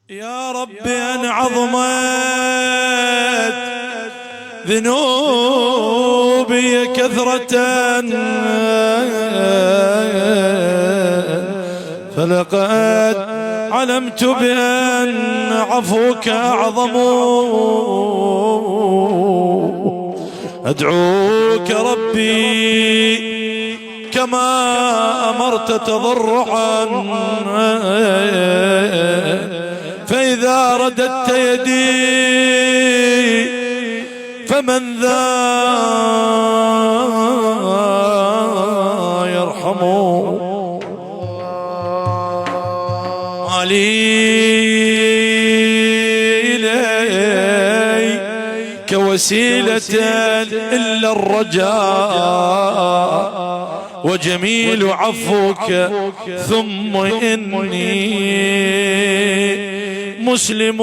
يا ربي أن عظمت ذنوبي كثرة فلقد علمت بأن عفوك أعظم. أدعوك ربي كما أمرت تضرعا، فإذا رددت يدي فمن ذا يرحم. علي إليك وسيلة إلا الرجاء وجميل عفوك، ثم إني مسلم.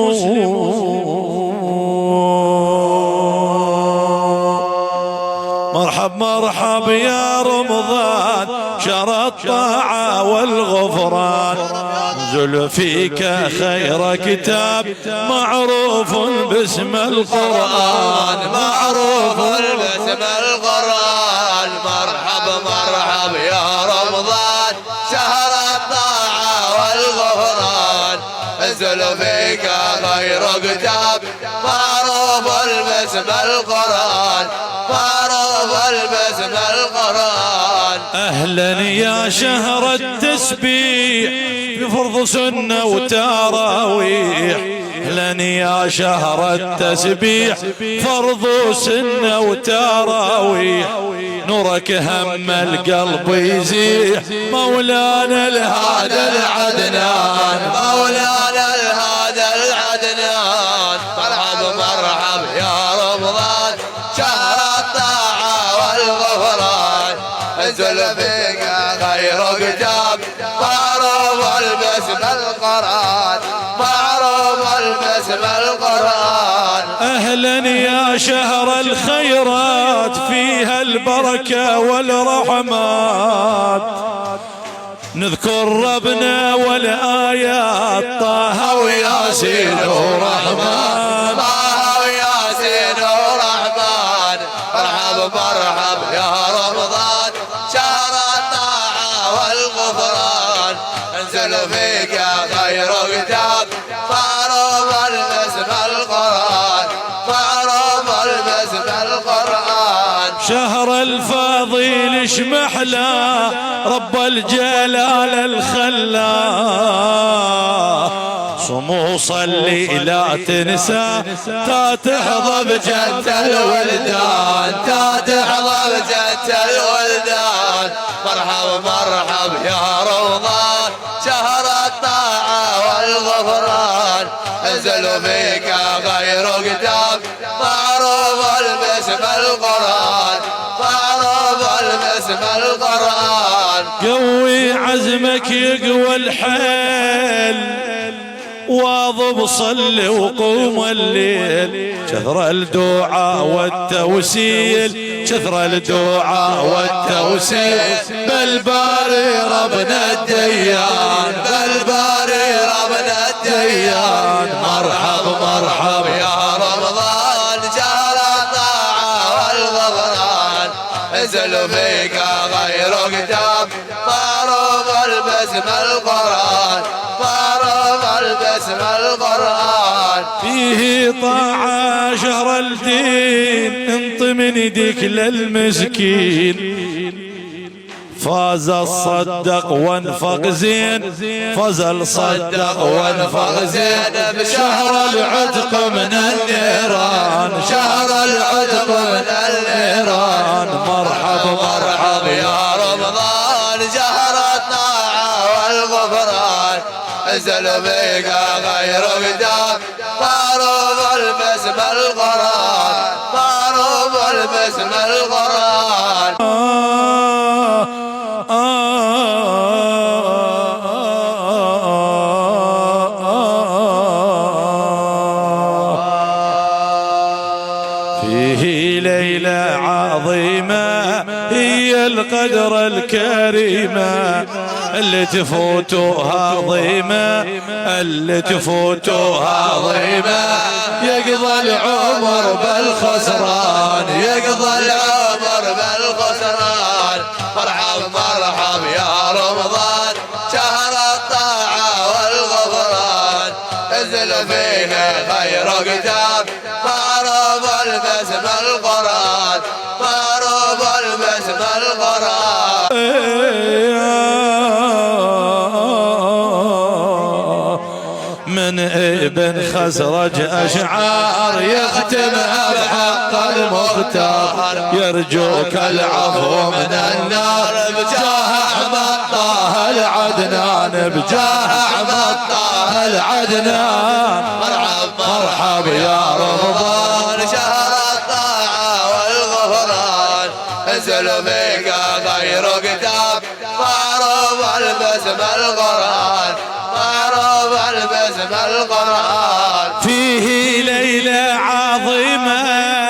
مرحب مرحب يا رمضان شهر الطاعة والغفران، انزل فيك خير كتاب معروف باسم القرآن، معروف باسم القرآن. مرحب مرحب يا رمضان شهر الطاعة والغفران، انزل فيك خير كتاب معروف باسم القرآن، معروف باسم القرآن. أهلا يا شهر التسبيح بفرض سنة وتراويح، أهلا يا شهر التسبيح فرض سنة وتراويح، نورك هم القلب يزيح مولانا الهادى العدنان، مولانا الهادى العدنان. مرحب مرحب يا رمضان شهر الطاعة والغفران، انزل فيك خير كتاب معروف باسم القرآن، معروف باسم القرآن. أهلا يا شهر الخيرات فيها البركة والرحمات، نذكر ربنا والآيات طه وياسين ورحمن، طه وياسين ورحمن. مرحب مرحب يا رمضان شهر الطاعة والغفران، انزل فيك خير كتاب معروف باسم القرآن، معروف باسم القرآن. شهر الفاضل اشمحلا رب الجلال الخلا، صمو صلي لا تنسى تا تحظى بجنة الولدان، تا تحظى بجنة الولدان. مرحب مرحب يا رمضان شهر الطاعة والغفران، انزل فيك غير كتاب معروف باسم القرآن، معروف باسم القرآن. قوي عزمك يقوى الحيل واظب صلي وقوم الليل، كثر الدعاء والتوسيل، كثر الدعاء والتوسيل، بالباري ربنا الديان، بالباري ربنا الديان. مرحب مرحب يا رمضان شهر الطاعة والغفران، انزل فيك غير كتاب معروف باسم القرآن، معروف باسم القرآن. فيه طاعة شهر الدين انط من يديك للمسكين، فاز الصدق وانفق زين، فاز الصدق وانفق زين، بشهر العتق من النيران، شهر العتق من النيران. مرحب مرحب يا رمضان شهر الطاعة والغفران، انزل فيك غير كتاب معروف باسم القرآن، معروف باسم القرآن. فيه ليلة عظيمة هي القدر الكريمة، اللي تفوتوها ضيمة اللي تفوتوها ضيمة يقضى العمر بالخسران يقضى العمر بالخسران مرحب مرحب يا رمضان شهر الطاعة والغفران انزل فيه خير كتاب معروف البسم القرآن معروف البسم القرآن من ابن خزرج أشعار يختمها بحق المختار يرجوك العفو من النار بجاه أحمد طه العدنان بجاه أحمد طه العدنان مرحب يا رمضان شهر الطاعة والغفران انزل فيك خير كتاب معروف البسم القرآن معروف البسم القرآن فيه ليلة عظيمة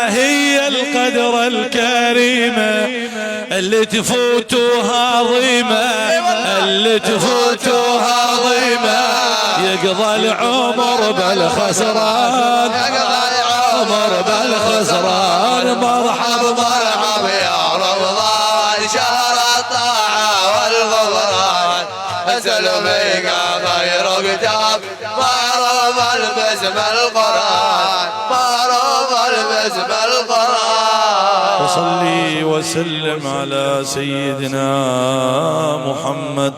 هي القدر الكريمة اللي تفوتوها ضيمة اللي تفوتوها ضيمة يقضى العمر بالخسران يقضى العمر بالخسران مرحب مرحب يا رمضان شهر الطاعة والغفران انزل فيك خير كتاب معروف البسم القرآن معروف البسم القرآن وصلي وسلم على سيدنا محمد